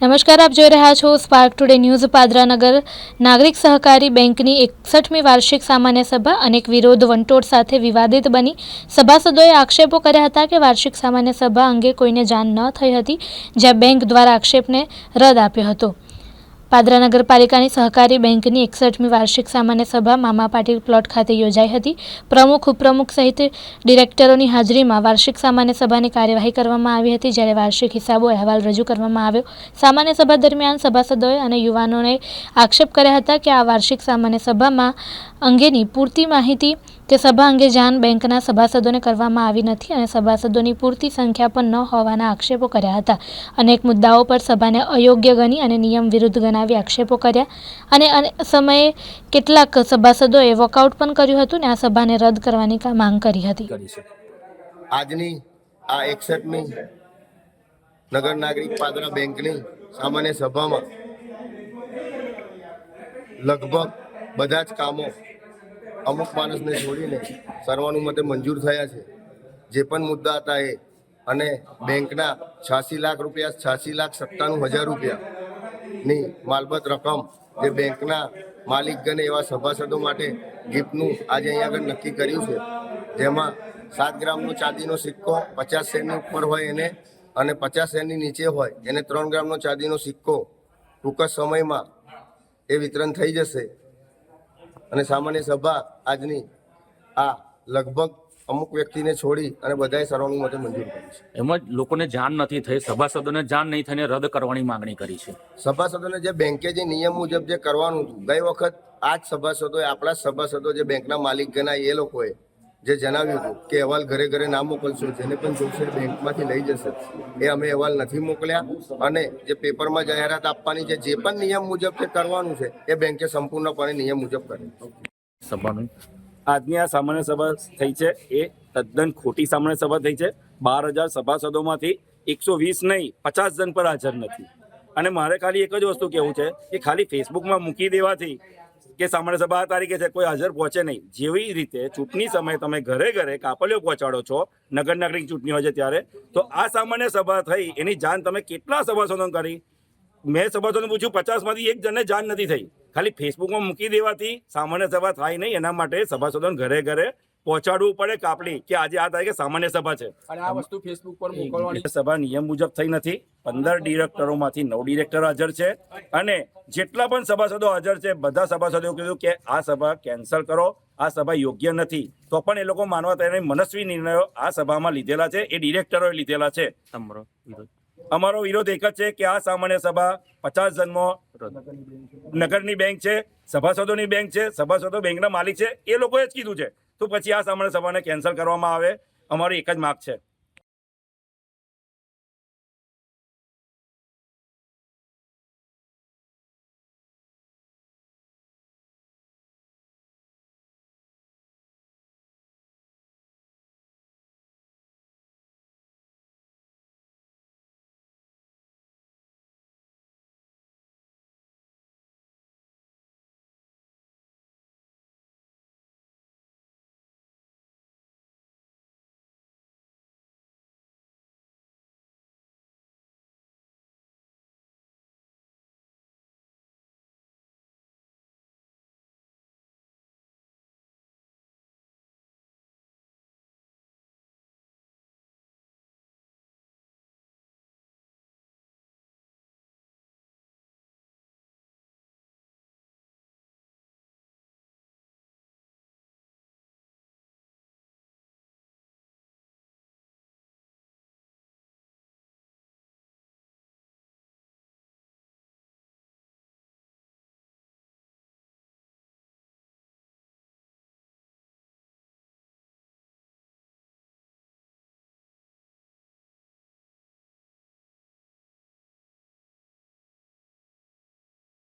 નમસ્કાર, આપ જોઈ રહ્યા છો સ્પાર્ક ટુડે ન્યૂઝ. પાદરાનગર નાગરિક સહકારી બેંકની 61મી વાર્ષિક સામાન્ય સભા અનેક વિરોધ વંટોળ સાથે વિવાદિત બની. સભાસદોએ આક્ષેપો કર્યા હતા કે વાર્ષિક સામાન્ય સભા અંગે કોઈને જાણ ન થઈ હતી, જ્યાં બેંક દ્વારા આક્ષેપને રદ આપ્યો હતો. પાદરા નગરપાલિકાની સહકારી બેંકની 61મી વાર્ષિક સામાન્ય સભા મામા પાટીલ પ્લોટ ખાતે યોજાઈ હતી. પ્રમુખ, ઉપપ્રમુખ સહિત ડિરેક્ટરોની હાજરીમાં વાર્ષિક સામાન્ય સભાની કાર્યવાહી કરવામાં આવી હતી, જ્યારે વાર્ષિક હિસાબો અહેવાલ રજૂ કરવામાં આવ્યો. સામાન્ય સભા દરમિયાન સભાસદોએ અને યુવાનોએ આક્ષેપ કર્યા હતા કે આ વાર્ષિક સામાન્ય સભામાં અંગેની પૂરતી માહિતી કે સભા અંગે જાણ બેંકના સભાસદોને કરવામાં આવી નથી અને સભાસદોની પૂરતી સંખ્યા પણ ન હોવાના આક્ષેપો કર્યા હતા. અનેક મુદ્દાઓ પર સભાને અયોગ્ય ગણી અને નિયમ વિરુદ્ધ ગણાવી આક્ષેપો કર્યા અને સમયે કેટલાક સભાસદોએ વોકઆઉટ પણ કર્યું હતું અને આ સભાને રદ કરવાની માંગ કરી હતી. આજની આ 61મી નગર નાગરિક પાદરા બેંકની સામાન્ય સભામાં લગભગ બધા જ કામો અમુક માણસને છોડીને સર્વાનુમતે મંજૂર થયા છે. જે પણ મુદ્દા હતા એ અને બેંકના 86 લાખ રૂપિયા 86,97,000 રૂપિયાની માલબત રકમ જે બેંકના માલિકગણે એવા સભાસદો માટે ગિફ્ટનું આજે અહીંયા આગળ નક્કી કર્યું છે, જેમાં 7 ગ્રામનો ચાંદીનો સિક્કો 50 સેરની ઉપર હોય એને અને 50 સેરની નીચે હોય એને 3 ગ્રામનો ચાંદીનો સિક્કો ટૂંક જ સમયમાં એ વિતરણ થઈ જશે. અને સામાન્ય સભા આજની આ લગભગ અમુક વ્યક્તિને છોડી અને બધાએ સર્વાનુમતે મંજૂર કરી છે. એમાં લોકોને જાણ નથી થઈ, સભાસદોને જાણ નહીં થઈને રદ કરવાની માંગણી કરી છે. સભાસદોને જે બેંકે જે નિયમ મુજબ જે કરવાનું હતું, ગઈ વખત આ જ સભાસદોએ આપણા સભાસદો જે બેંકના માલિક ગણાય એ લોકોએ જે જણાવ્યું હતું કે અહેવાલ ઘરે ઘરે ના મોકલશો, જેને પણ જોશે બેંકમાંથી લઈ જશે. એ અમે અહેવાલ નથી મોકલ્યા અને જે પેપરમાં જાહેરાત આપવાની છે, જે પણ નિયમ મુજબ જે કરવાનું છે એ બેંકે સંપૂર્ણપણે નિયમ મુજબ કરે. સભાનું આજની આ સામાન્ય સભા થઈ છે એ તદ્દન ખોટી સામાન્ય સભા થઈ છે. 12,000 સભાસદોમાંથી 120 નહીં 50 જણ પર હાજર નથી. અને મારે ખાલી એક જ વસ્તુ કહેવું છે કે ખાલી ફેસબુકમાં મૂકી દેવાથી કે સામાન્ય સભા આ તારીખે છે કોઈ હાજર પહોંચે નહીં. જેવી રીતે ચૂંટણી સમયે તમે ઘરે ઘરે કાપલીઓ પહોંચાડો છો, નગર નાગરિક ચૂંટણી હોય છે ત્યારે, તો આ સામાન્ય સભા થઈ એની જાણ તમે કેટલા સભાસદોને કરી? મેં સભાસદોને પૂછ્યું, 50માંથી એક જણને જાણ નથી થઈ. ખાલી ફેસબુકમાં મૂકી દેવાથી સામાન્ય સભા થાય નહીં, એના માટે સભાસદોને ઘરે ઘરે પહોંચાડવું પડે કાપલી કે આજે આ તારીખે સામાન્ય સભા છે. અને આ વસ્તુ ફેસબુક પર મોકલવાની સભા નિયમ મુજબ થઈ નથી. 15 ડિરેક્ટરોમાંથી 9 ડિરેક્ટર હાજર છે અને જેટલા પણ સભાસદો હાજર છે બધા સભાસદોએ કીધું કે આ સભા કેન્સલ કરો, આ સભા યોગ્ય નથી. તો પણ એ લોકો માનવા તૈયાર નહીં. મનસ્વી નિર્ણયો આ સભામાં લીધેલા છે, એ ડિરેક્ટરોએ લીધેલા છે. અમારો વિરોધ એક જ છે કે આ સામાન્ય સભા 50 જન્મો નગરની બેંક છે, સભાસદોની બેંક છે, સભાસદો બેંકના માલિક છે, એ લોકોએ જ કીધું છે. તો પછી આ સામાન્ય સભાને કેન્સલ કરવામાં આવે, અમારી એક જ માગ છે.